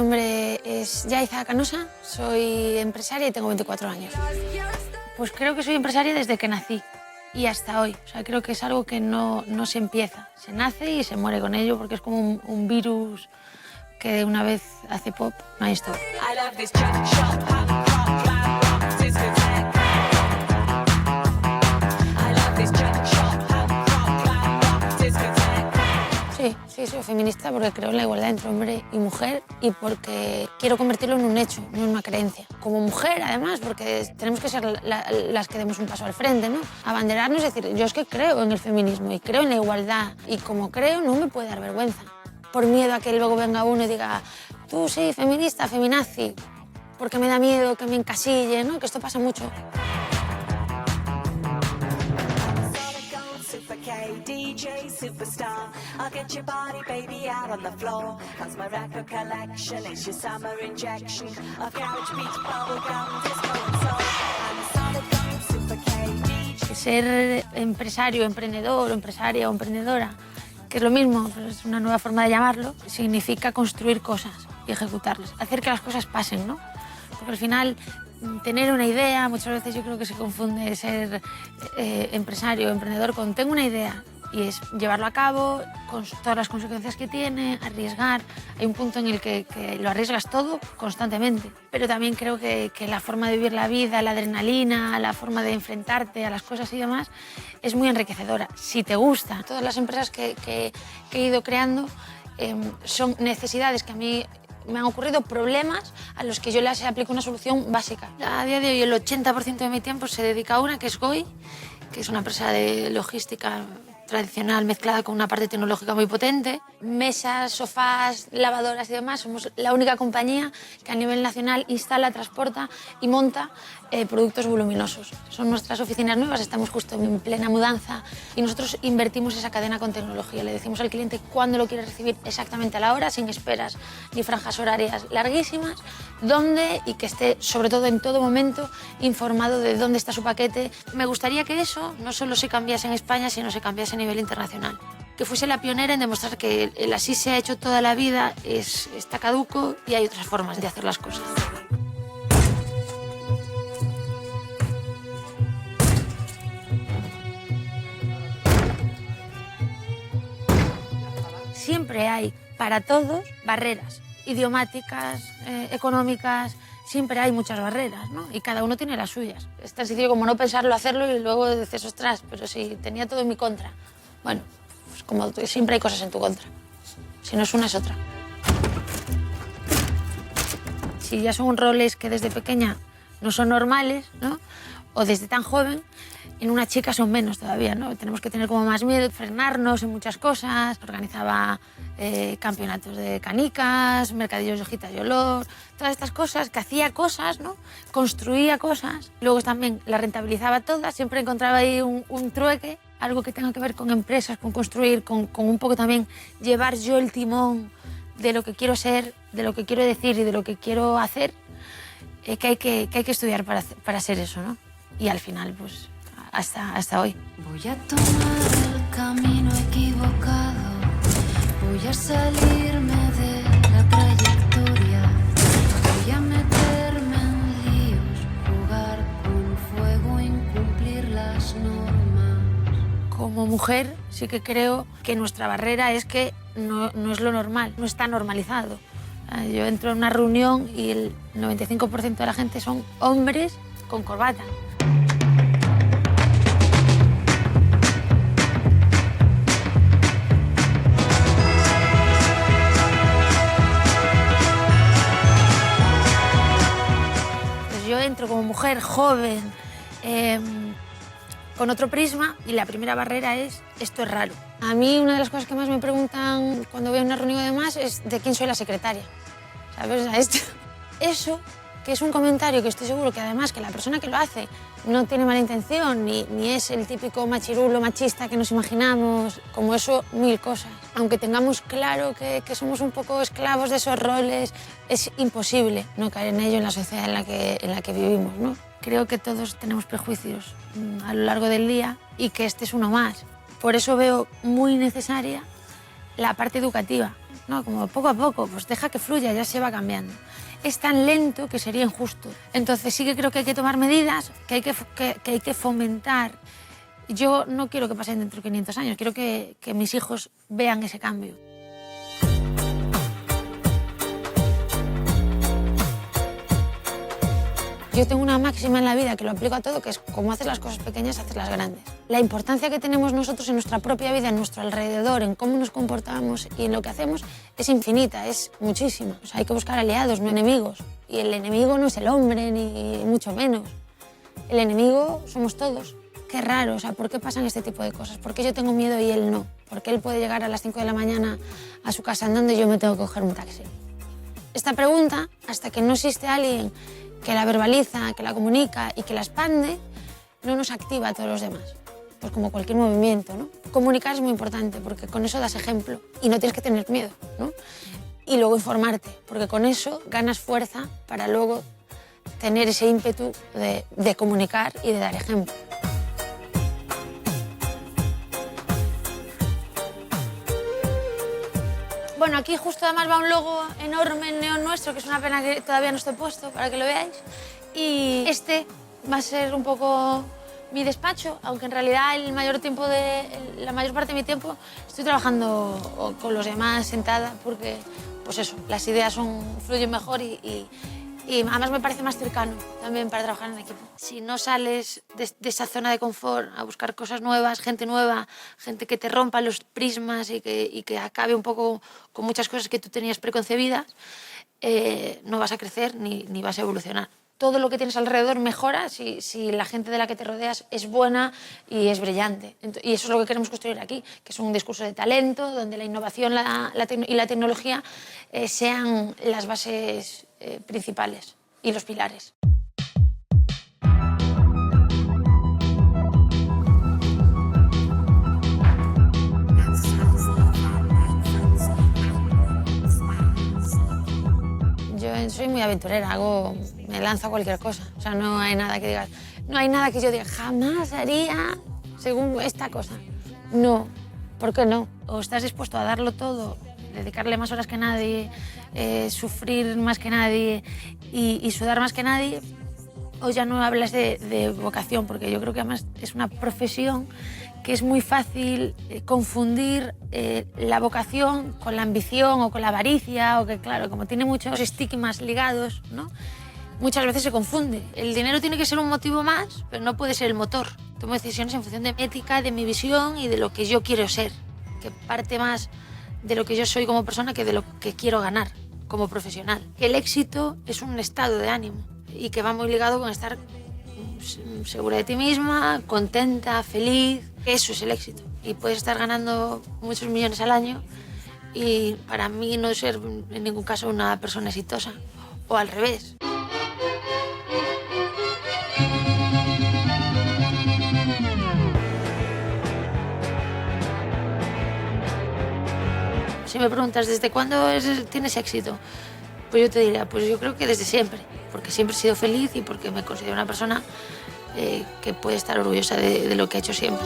nombre es Yaiza Canosa, soy empresaria y tengo 24 años. Pues creo que soy empresaria desde que nací y hasta hoy. O sea, creo que es algo que no se empieza. Se nace y se muere con ello porque es como un virus que una vez hace pop, no hay stop. Sí, soy feminista porque creo en la igualdad entre hombre y mujer y porque quiero convertirlo en un hecho, no en una creencia. Como mujer, además, porque tenemos que ser las que demos un paso al frente, ¿no? Abanderarnos y decir, yo es que creo en el feminismo y creo en la igualdad y como creo no me puede dar vergüenza. Por miedo a que luego venga uno y diga, tú sí, feminista, feminazi, porque me da miedo que me encasille, ¿no? Que esto pasa mucho. DJ superstar, I'll get your body baby out on the floor. Cause my record collection is your summer injection of garage beats, bubblegum, disco and soul. I'm a solid gold super K DJ. Ser empresario, emprendedor, o empresaria o emprendedora, que es lo mismo, pero es una nueva forma de llamarlo, significa construir cosas y ejecutarlas, hacer que las cosas pasen, ¿no? Porque al final tener una idea, muchas veces yo creo que se confunde ser empresario o emprendedor con tengo una idea y es llevarlo a cabo con todas las consecuencias que tiene, arriesgar. Hay un punto en el que lo arriesgas todo constantemente, pero también creo que la forma de vivir la vida, la adrenalina, la forma de enfrentarte a las cosas y demás es muy enriquecedora, si te gusta. Todas las empresas que he ido creando son necesidades que a mí me han ocurrido, problemas a los que yo les aplico una solución básica. A día de hoy el 80% de mi tiempo se dedica a una, que es GOI, que es una empresa de logística tradicional mezclada con una parte tecnológica muy potente. Mesas, sofás, lavadoras y demás. Somos la única compañía que a nivel nacional instala, transporta y monta productos voluminosos. Son nuestras oficinas nuevas, estamos justo en plena mudanza y nosotros invertimos esa cadena con tecnología. Le decimos al cliente cuándo lo quiere recibir exactamente a la hora, sin esperas ni franjas horarias larguísimas, dónde y que esté, sobre todo en todo momento, informado de dónde está su paquete. Me gustaría que eso no solo se cambiase en España, sino se cambiase a nivel internacional. Que fuese la pionera en demostrar que el así se ha hecho toda la vida está caduco y hay otras formas de hacer las cosas. Siempre hay, para todos, barreras idiomáticas, económicas, siempre hay muchas barreras, ¿no? Y cada uno tiene las suyas. Es tan sencillo como no pensarlo, hacerlo y luego dices, ostras, pero si tenía todo en mi contra. Bueno, pues como siempre hay cosas en tu contra. Si no es una, es otra. Si ya son roles que desde pequeña no son normales, ¿no? O desde tan joven, en una chica son menos todavía, ¿no? Tenemos que tener como más miedo, frenarnos en muchas cosas. Organizaba campeonatos de canicas, mercadillos de hojitas de olor, todas estas cosas, que hacía cosas, ¿no? Construía cosas. Luego también las rentabilizaba todas, siempre encontraba ahí un trueque, algo que tenga que ver con empresas, con construir, con un poco también llevar yo el timón de lo que quiero ser, de lo que quiero decir y de lo que quiero hacer, que hay que estudiar para ser eso, ¿no? Y al final, pues, hasta hoy. Voy a tomar el camino equivocado, voy a salirme de la trayectoria, voy a meterme en líos, jugar con fuego, incumplir las normas. Como mujer sí que creo que nuestra barrera es que no es lo normal, no está normalizado. Yo entro en una reunión y el 95% de la gente son hombres con corbata. Yo entro como mujer joven, con otro prisma y la primera barrera es esto es raro. A mí una de las cosas que más me preguntan cuando voy a una reunión y demás es de quién soy la secretaria. ¿Sabes? Eso, que es un comentario que estoy seguro que además que la persona que lo hace no tiene mala intención ni es el típico machirulo machista que nos imaginamos, como eso mil cosas. Aunque tengamos claro que somos un poco esclavos de esos roles, es imposible no caer en ello en la sociedad en la que vivimos, ¿no? Creo que todos tenemos prejuicios a lo largo del día y que este es uno más. Por eso veo muy necesaria la parte educativa, ¿no? Como poco a poco, pues deja que fluya, ya se va cambiando. Es tan lento que sería injusto. Entonces sí que creo que hay que tomar medidas, que hay que fomentar. Yo no quiero que pasen dentro de 500 años, quiero que mis hijos vean ese cambio. Yo tengo una máxima en la vida que lo aplico a todo, que es como haces las cosas pequeñas, haces las grandes. La importancia que tenemos nosotros en nuestra propia vida, en nuestro alrededor, en cómo nos comportamos y en lo que hacemos, es infinita, es muchísima. O sea, hay que buscar aliados, no enemigos. Y el enemigo no es el hombre, ni mucho menos. El enemigo somos todos. Qué raro, o sea, ¿por qué pasan este tipo de cosas? ¿Por qué yo tengo miedo y él no? ¿Por qué él puede llegar a las 5 de la mañana a su casa andando y yo me tengo que coger un taxi? Esta pregunta, hasta que no existe alguien que la verbaliza, que la comunica y que la expande, no nos activa a todos los demás. Pues como cualquier movimiento, ¿no? Comunicar es muy importante porque con eso das ejemplo y no tienes que tener miedo, ¿no? Y luego informarte, porque con eso ganas fuerza para luego tener ese ímpetu de comunicar y de dar ejemplo. Bueno, aquí justo además va un logo enorme en neón nuestro, que es una pena que todavía no esté puesto para que lo veáis. Y este va a ser un poco mi despacho, aunque en realidad la mayor parte de mi tiempo estoy trabajando con los demás sentada porque, pues eso, las ideas fluyen mejor y además me parece más cercano también para trabajar en equipo. Si no sales de esa zona de confort a buscar cosas nuevas, gente nueva, gente que te rompa los prismas y que acabe un poco con muchas cosas que tú tenías preconcebidas, no vas a crecer ni vas a evolucionar. Todo lo que tienes alrededor mejora si la gente de la que te rodeas es buena y es brillante. Y eso es lo que queremos construir aquí, que es un discurso de talento, donde la innovación y la tecnología sean las bases principales y los pilares. Yo soy muy aventurera, me lanzo a cualquier cosa. O sea, no hay nada que digas, no hay nada que yo diga, jamás haría según esta cosa. No, ¿por qué no? O estás dispuesto a darlo todo, dedicarle más horas que nadie, sufrir más que nadie y sudar más que nadie, o ya no hablas de vocación, porque yo creo que además es una profesión que es muy fácil confundir la vocación con la ambición o con la avaricia, o que claro, como tiene muchos estigmas ligados, ¿no? Muchas veces se confunde. El dinero tiene que ser un motivo más, pero no puede ser el motor. Tomo decisiones en función de mi ética, de mi visión y de lo que yo quiero ser, que parte más de lo que yo soy como persona que de lo que quiero ganar como profesional. El éxito es un estado de ánimo y que va muy ligado con estar segura de ti misma, contenta, feliz. Eso es el éxito. Y puedes estar ganando muchos millones al año y para mí no ser en ningún caso una persona exitosa. O al revés. Si me preguntas ¿desde cuándo tienes éxito? Pues yo te diría, pues yo creo que desde siempre, porque siempre he sido feliz y porque me considero una persona que puede estar orgullosa de lo que ha hecho siempre.